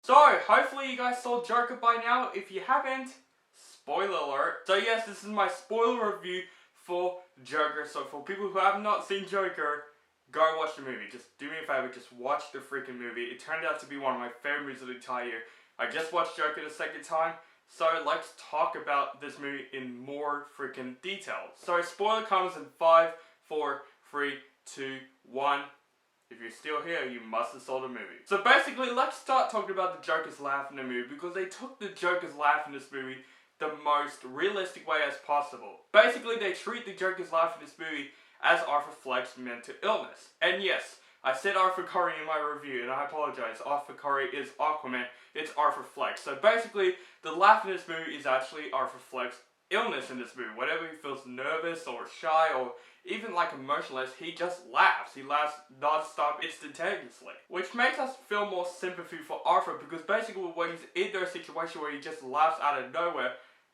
So, hopefully you guys saw Joker by now. If you haven't, spoiler alert. So yes, this is my spoiler review for Joker. So for people who have not seen Joker, go watch the movie. Just do me a favor, just watch the freaking movie. It turned out to be one of my favorite movies of the entire year. I just watched Joker the second time, so let's talk about this movie in more freaking detail. So spoiler comes in 5, 4, 3, 2, 1. If you're still here, you must have saw the movie. So basically, let's start talking about the Joker's laugh in the movie, because they took the Joker's laugh in this movie the most realistic way as possible. Basically, they treat the Joker's laugh in this movie as Arthur Fleck's mental illness. And yes, I said Arthur Curry in my review, and I apologize. Arthur Curry is Aquaman, it's Arthur Fleck. So basically, the laugh in this movie is actually Arthur Fleck's illness in this movie. Whenever he feels nervous or shy or even like emotionless, he just laughs. He laughs non-stop instantaneously. Which makes us feel more sympathy for Arthur, because basically when he's in those situations where he just laughs out of nowhere,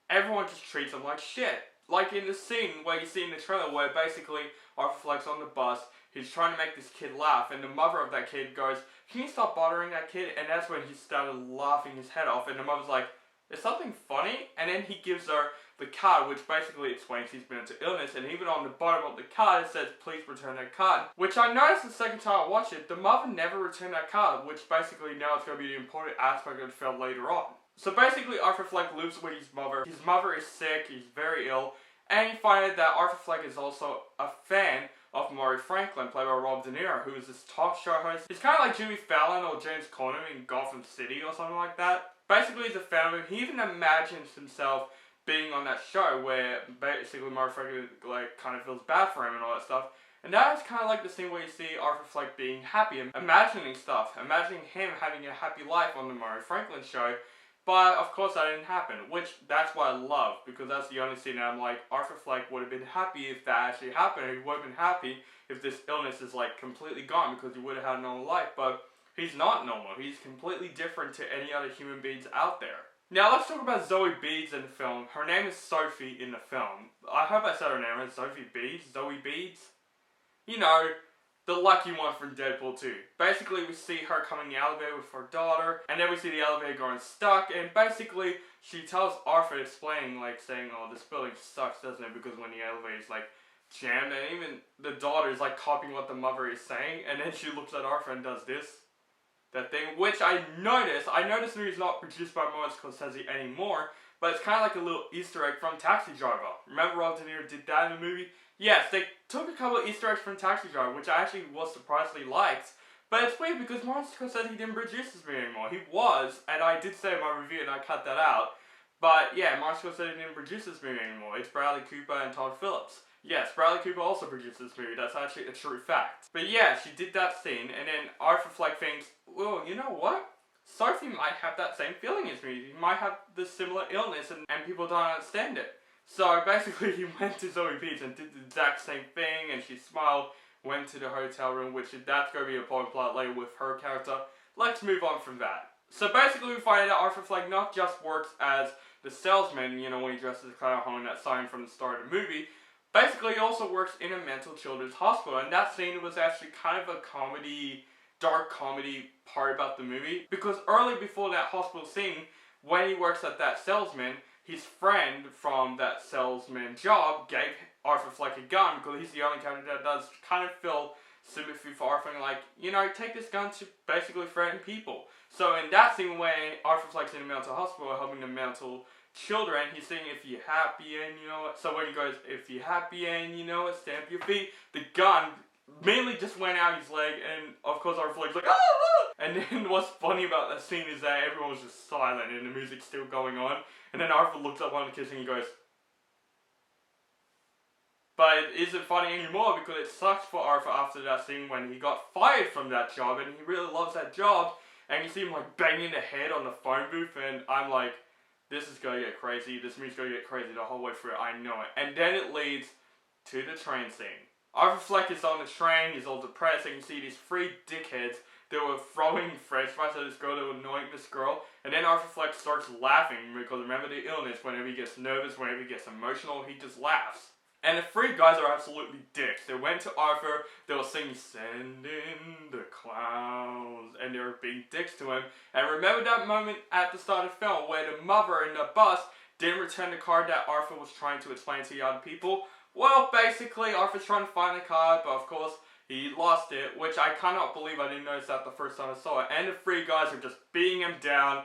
everyone just treats him like shit. Like in the scene where you see in the trailer where basically Arthur Fleck's on the bus, he's trying to make this kid laugh, and the mother of that kid goes, "Can you stop bothering that kid?" And that's when he started laughing his head off, and the mother's like, "Is something funny?" And then he gives her the card, which basically explains his mental illness, and even on the bottom of the card it says, "Please return that card." Which I noticed the second time I watched it, the mother never returned that card, which basically now it's going to be the important aspect of the film later on. So basically Arthur Fleck lives with his mother. His mother is sick, he's very ill, and you find out that Arthur Fleck is also a fan of Murray Franklin, played by Rob De Niro, who is this talk show host. He's kind of like Jimmy Fallon or James Corden in Gotham City or something like that. Basically he's a fan of him. He even imagines himself being on that show where basically Murray Franklin like kind of feels bad for him and all that stuff. And that is kind of like the scene where you see Arthur Fleck being happy and imagining stuff, imagining him having a happy life on the Murray Franklin show. But of course that didn't happen, which that's what I love, because that's the only scene that I'm like, Arthur Fleck would have been happy if that actually happened. He would have been happy if this illness is like completely gone, because he would have had a normal life. But he's not normal. He's completely different to any other human beings out there. Now let's talk about Zoe Beeds in the film. Her name is Sophie in the film. I hope I said her name right. Sophie Beeds? Zoe Beeds? You know, the lucky one from Deadpool 2. Basically, we see her coming in the elevator with her daughter, and then we see the elevator going stuck, and basically, she tells Arthur, explaining, like, saying, "Oh, this building sucks, doesn't it?" Because when the elevator is, like, jammed, and even the daughter is, like, copying what the mother is saying, and then she looks at Arthur and does this. That thing, which I know this movie is not produced by Martin Scorsese anymore, but it's kind of like a little Easter egg from Taxi Driver. Remember Rob De Niro did that in the movie? Yes, they took a couple of Easter eggs from Taxi Driver, which I actually was surprisingly liked. But it's weird because Martin Scorsese didn't produce this movie anymore. He was, and I did say in my review and I cut that out. But yeah, Martin Scorsese didn't produce this movie anymore. It's Bradley Cooper and Todd Phillips. Yes, Bradley Cooper also produced this movie. That's actually a true fact. But yeah, she did that scene, and then Arthur Fleck thinks, "Well, you know what? Sophie might have that same feeling as me. He might have this similar illness, and people don't understand it." So basically he went to Zoe Beeds and did the exact same thing, and she smiled, went to the hotel room, which that's going to be a important plot later with her character. Let's move on from that. So basically we find out Arthur Fleck not just works as the salesman, you know, when he dresses as Clown holding that sign from the start of the movie. Basically he also works in a mental children's hospital, and that scene was actually kind of a comedy, dark comedy part about the movie. Because early before that hospital scene, when he works at that salesman, his friend from that salesman job gave Arthur Fleck a gun, because he's the only character that does kind of feel sympathy for Arthur, and like, you know, take this gun to basically threaten people. So in that scene when Arthur Fleck's in a mental hospital helping the mental children, he's saying, "If you're happy and you know it." So when he goes, "If you're happy and you know it, stamp your feet," the gun mainly just went out his leg, and of course Arthur Fleck's like, "Ah!" And then what's funny about that scene is that everyone was just silent and the music's still going on. And then Arthur looks up one of the kids and he goes, but it isn't funny anymore because it sucks for Arthur after that scene when he got fired from that job, and he really loves that job, and you see him like banging the head on the phone booth, and I'm like, this is gonna get crazy, this movie's gonna get crazy the whole way through, I know it. And then it leads to the train scene. Arthur Fleck is on the train, he's all depressed, and you see these three dickheads. They were throwing french fries at this girl, they were annoying this girl, and then Arthur Fleck starts laughing, because remember the illness, whenever he gets nervous, whenever he gets emotional, he just laughs. And the three guys are absolutely dicks. They went to Arthur, they were singing "Send in the Clowns," and they were being dicks to him. And remember that moment at the start of the film where the mother in the bus didn't return the card that Arthur was trying to explain to the other people? Well, basically, Arthur's trying to find the card, but of course, he lost it, which I cannot believe I didn't notice that the first time I saw it. And the three guys are just beating him down,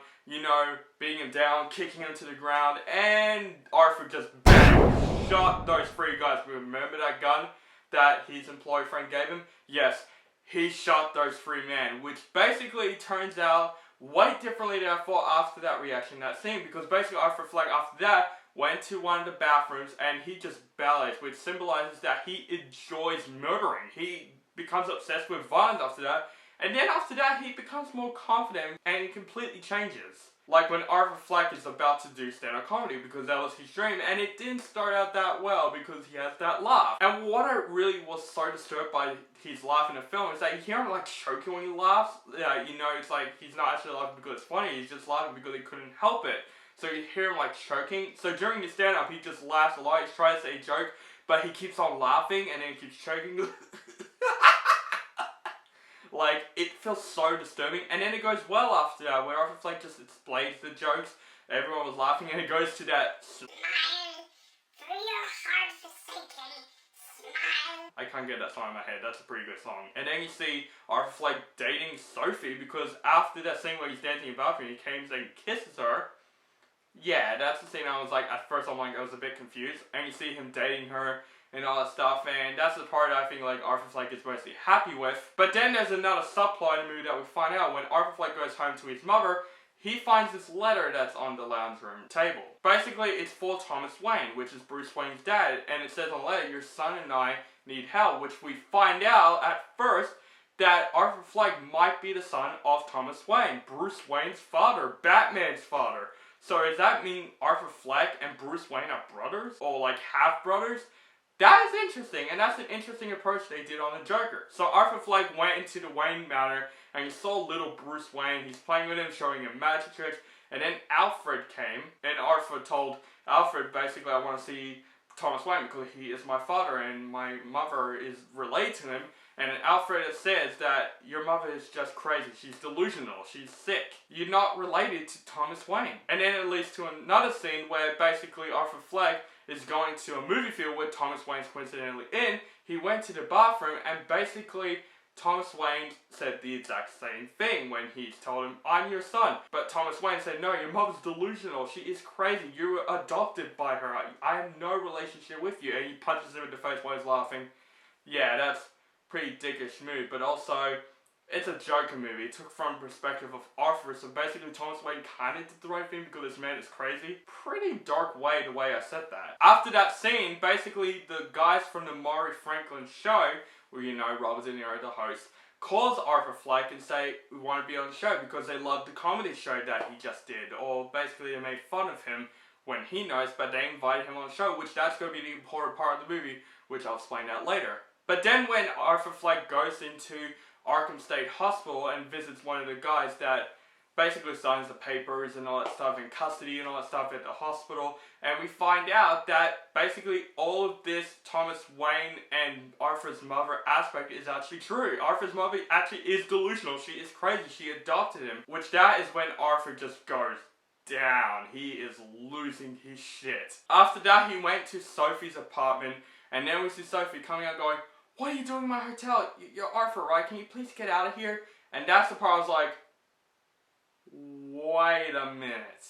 beating him down, kicking him to the ground, and Arthur just bang, shot those three guys. Remember that gun that his employee friend gave him? Yes, he shot those three men, which basically turns out way differently than I thought after that reaction, that scene, because basically Arthur Fleck, after that, went to one of the bathrooms and he just bellowed, which symbolizes that he enjoys murdering. He becomes obsessed with violence after that, and then after that he becomes more confident and it completely changes. Like when Arthur Fleck is about to do stand-up comedy, because that was his dream, and it didn't start out that well because he has that laugh. And what I really was so disturbed by his laugh in the film is that you hear him like choking when he laughs. Yeah, it's like he's not actually laughing because it's funny, he's just laughing because he couldn't help it. So you hear him like choking. So during the stand-up, he just laughs a lot. He's trying to say a joke, but he keeps on laughing and then he keeps choking. Like, it feels so disturbing. And then it goes well after that, where Arthur Fleck just explains the jokes. Everyone was laughing, and it goes to that smile through your heart forsaken smile. I can't get that song in my head. That's a pretty good song. And then you see Arthur Fleck dating Sophie, because after that scene where he's dancing in the bathroom, he comes and kisses her. Yeah, that's the scene I was like, at first I was a bit confused. And you see him dating her and all that stuff, and that's the part I think like Arthur Fleck is mostly happy with. But then there's another subplot in the movie that we find out. When Arthur Fleck goes home to his mother, he finds this letter that's on the lounge room table. Basically, it's for Thomas Wayne, which is Bruce Wayne's dad, and it says on the letter, "Your son and I need help," which we find out at first that Arthur Fleck might be the son of Thomas Wayne, Bruce Wayne's father, Batman's father. So does that mean Arthur Fleck and Bruce Wayne are brothers? Or like half-brothers? That is interesting, and that's an interesting approach they did on the Joker. So Arthur Fleck went into the Wayne Manor, and he saw little Bruce Wayne. He's playing with him, showing him magic tricks, and then Alfred came, and Arthur told Alfred, basically, I want to see Thomas Wayne because he is my father, and my mother is related to him. And Alfred says that your mother is just crazy. She's delusional. She's sick. You're not related to Thomas Wayne. And then it leads to another scene where basically Arthur Fleck is going to a movie field where Thomas Wayne's coincidentally in. He went to the bathroom and basically Thomas Wayne said the exact same thing when he told him, "I'm your son." But Thomas Wayne said, "No, your mother's delusional. She is crazy. You were adopted by her. I have no relationship with you." And he punches him in the face while he's laughing. Yeah, that's pretty dickish move, but also it's a Joker movie. It took from the perspective of Arthur, so basically Thomas Wayne kind of did the right thing because this man is crazy. Pretty dark way the way I said that. After that scene, basically the guys from the Maury Franklin show, where Robert De Niro, the host, calls Arthur Fleck and say, "We want to be on the show," because they loved the comedy show that he just did, or basically they made fun of him when he knows, but they invited him on the show, which that's going to be the important part of the movie, which I'll explain that later. But then when Arthur Fleck goes into Arkham State Hospital and visits one of the guys that basically signs the papers and all that stuff in custody and all that stuff at the hospital, and we find out that basically all of this Thomas Wayne and Arthur's mother aspect is actually true. Arthur's mother actually is delusional. She is crazy. She adopted him, which that is when Arthur just goes down. He is losing his shit. After that, he went to Sophie's apartment, and then we see Sophie coming out going, "What are you doing in my hotel? You're Arthur, right? Can you please get out of here?" And that's the part I was like, wait a minute.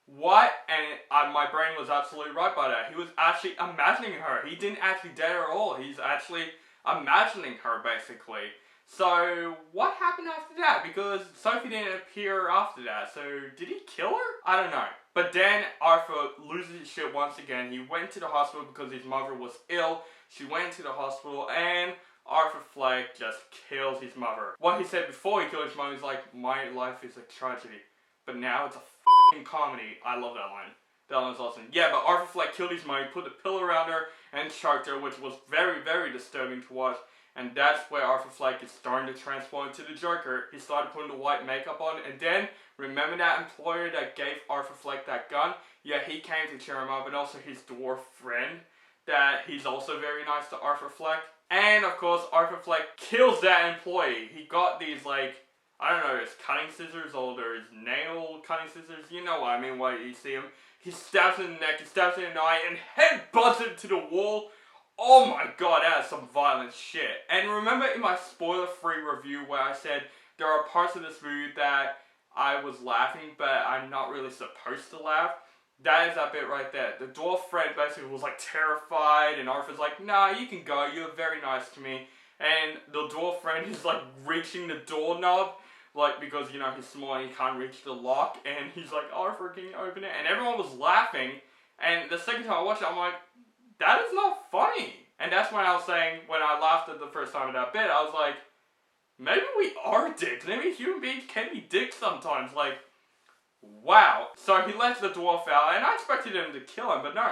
What? And my brain was absolutely right by that. He was actually imagining her. He didn't actually date her at all. He's actually imagining her, basically. So, what happened after that? Because Sophie didn't appear after that. So, did he kill her? I don't know. But then Arthur loses his shit once again. He went to the hospital because his mother was ill. She went to the hospital and Arthur Fleck just kills his mother. What he said before he killed his mother is like, "My life is a tragedy, but now it's a f***ing comedy." I love that line. That line was awesome. Yeah, but Arthur Fleck killed his mother, put the pillow around her, and choked her, which was very, very disturbing to watch. And that's where Arthur Fleck is starting to transform into the Joker. He started putting the white makeup on, and then, remember that employer that gave Arthur Fleck that gun? Yeah, he came to cheer him up, and also his dwarf friend that he's also very nice to Arthur Fleck. And of course, Arthur Fleck kills that employee. He got these, like, I don't know, his cutting scissors or his nail cutting scissors. You know what I mean, why you see him. He stabs him in the neck, he stabs him in the eye, and headbutts him to the wall. Oh my god, that is some violent shit. And remember in my spoiler-free review where I said there are parts of this movie that I was laughing, but I'm not really supposed to laugh? That is that bit right there. The dwarf friend basically was like terrified, and Arthur's like, nah, you can go, you're very nice to me. And the dwarf friend is like reaching the doorknob, like, because, you know, he's small and he can't reach the lock, and he's like, Arthur, can you open it? And everyone was laughing, and the second time I watched it, I'm like, that is not funny. And that's when I was saying, when I laughed at the first time at that bit, I was like, maybe we are dicks. Maybe human beings can be dicks sometimes. Like, wow. So he lets the dwarf out, and I expected him to kill him, but no.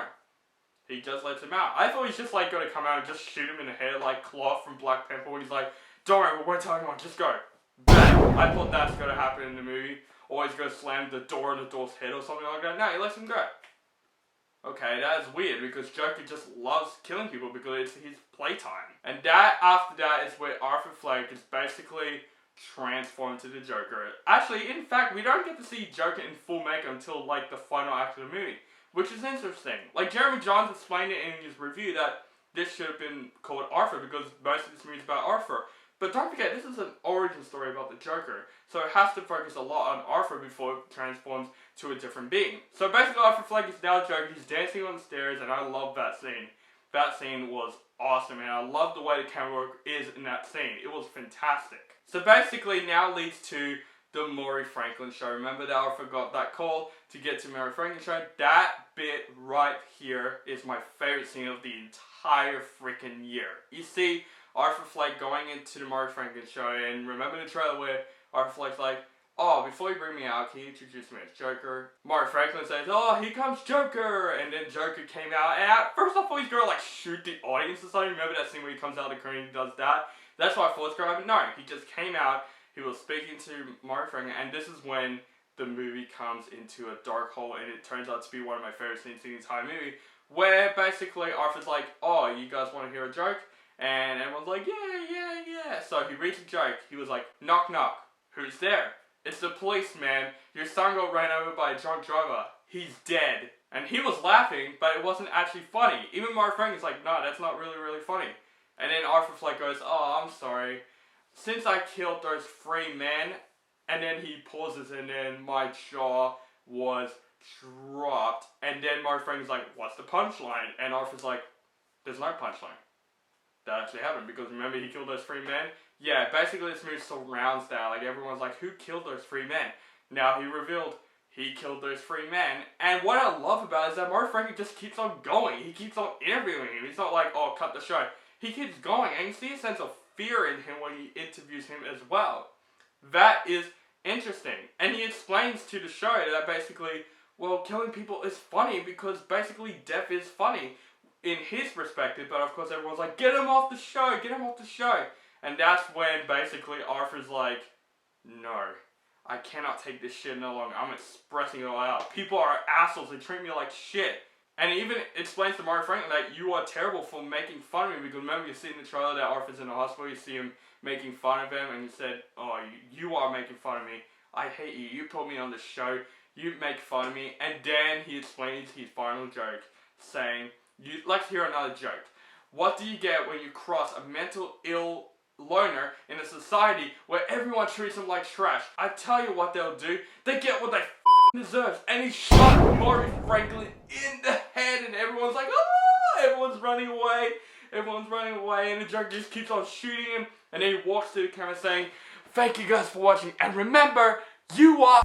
He just lets him out. I thought he's just like gonna come out and just shoot him in the head like Cloth from Black Panther when he's like, don't worry, we won't tell anyone, just go. Bang! I thought that's gonna happen in the movie. Or he's gonna slam the door on the door's head or something like that. No, he lets him go. Okay, that is weird because Joker just loves killing people because it's his playtime. And that, after that, is where Arthur Fleck is basically transformed to the Joker. Actually, in fact, we don't get to see Joker in full makeup until, like, the final act of the movie. Which is interesting. Like, Jeremy Jahns explained it in his review that this should have been called Arthur because most of this movie is about Arthur. But don't forget, this is an origin story about the Joker, so it has to focus a lot on Arthur before it transforms to a different being. So basically, Arthur Fleck is now Joker, he's dancing on the stairs, and I love that scene. That scene was awesome, and I love the way the camera work is in that scene. It was fantastic. So basically, now leads to the Maury Franklin show. Remember that Arthur got that call to get to Maury Franklin show? That bit right here is my favorite scene of the entire freaking year. You see Arthur Fleck going into the Maury Franklin show, and remember the trailer where Arthur Fleck's like, oh, before you bring me out, can you introduce me as Joker? Maury Franklin says, oh, here comes Joker! And then Joker came out, and at first I thought he's gonna like shoot the audience or something. Remember that scene where he comes out of the curtain and does that? That's what I thought was gonna happen. No, he just came out, he was speaking to Maury Franklin, and this is when the movie comes into a dark hole, and it turns out to be one of my favorite scenes in the entire movie, where basically Arthur's like, oh, you guys want to hear a joke? And everyone's like, yeah. So he reads a joke. He was like, knock, knock. Who's there? It's the policeman. Your son got ran over by a drunk driver. He's dead. And he was laughing, but it wasn't actually funny. Even Mark Franklin's like, no, that's not really funny. And then Arthur Fleck goes, oh, I'm sorry. Since I killed those 3 men, and then he pauses, and then my jaw was dropped. And then Mark Franklin's like, what's the punchline? And Arthur's like, there's no punchline. That actually happened, because remember he killed those 3 men? Yeah, basically this movie surrounds that. Like, everyone's like, who killed those 3 men? Now he revealed he killed those 3 men. And what I love about it is that Mark Franklin just keeps on going. He keeps on interviewing him. He's not like, oh, cut the show. He keeps going, and you see a sense of fear in him when he interviews him as well. That is interesting. And he explains to the show that basically, well, killing people is funny because basically death is funny in his perspective, but of course everyone's like, get him off the show, get him off the show. And that's when basically Arthur's like, no, I cannot take this shit no longer. I'm expressing it all out. People are assholes, they treat me like shit. And he even explains to Mark Franklin that you are terrible for making fun of me, because remember you see in the trailer that Arthur's in the hospital, you see him making fun of him, and he said, oh, you are making fun of me. I hate you. You put me on the show. You make fun of me. And then he explains his final joke, saying, let's hear another joke. What do you get when you cross a mental ill loner in a society where everyone treats them like trash? I tell you what they'll do. They get what they deserve. And he shot Maury Franklin in the head, and everyone's like, oh! Everyone's running away. Everyone's running away, and the joke just keeps on shooting him. And then he walks to the camera saying, thank you guys for watching, and remember, you are...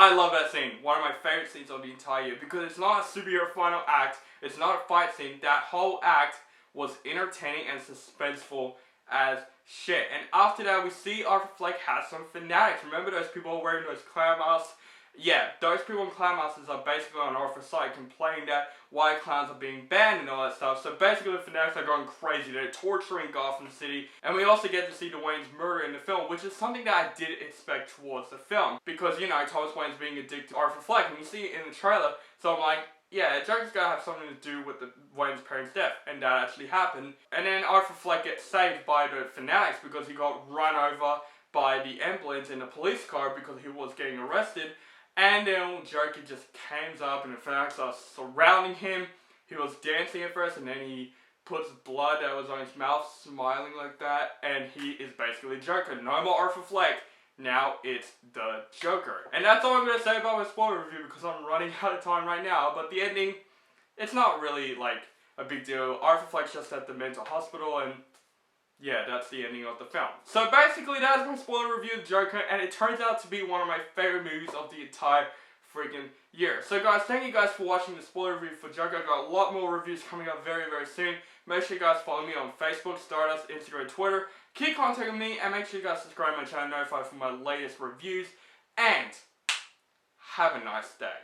I love that scene. One of my favorite scenes of the entire year, because it's not a superhero final act, it's not a fight scene. That whole act was entertaining and suspenseful as shit. And after that, we see Arthur Fleck has some fanatics. Remember those people wearing those clown masks? Yeah, those people in clown masks are basically on Arthur's side, complaining that why clowns are being banned and all that stuff. So basically the fanatics are going crazy. They're torturing Gotham City. And we also get to see Dwayne's murder in the film, which is something that I did expect towards the film. Because, you know, Thomas Wayne's being addicted to Arthur Fleck, and you see it in the trailer. So I'm like, yeah, Joker's gotta have something to do with the Wayne's parents' death, and that actually happened. And then Arthur Fleck gets saved by the fanatics because he got run over by the ambulance in a police car because he was getting arrested. And then Joker just comes up and the fanatics are surrounding him. He was dancing at first and then he puts blood that was on his mouth, smiling like that, and he is basically Joker. No more Arthur Fleck. Now it's the Joker. And that's all I'm going to say about my spoiler review because I'm running out of time right now. But the ending, it's not really like a big deal. Arthur Fleck's just at the mental hospital and yeah, that's the ending of the film. So basically that's my spoiler review of Joker, and it turns out to be one of my favorite movies of the entire freaking year. So guys, thank you guys for watching the spoiler review for Joker. I've got a lot more reviews coming up very, very soon. Make sure you guys follow me on Facebook, Stardust, Instagram, Twitter. Keep contacting me, and make sure you guys subscribe to my channel, notified for my latest reviews. And have a nice day.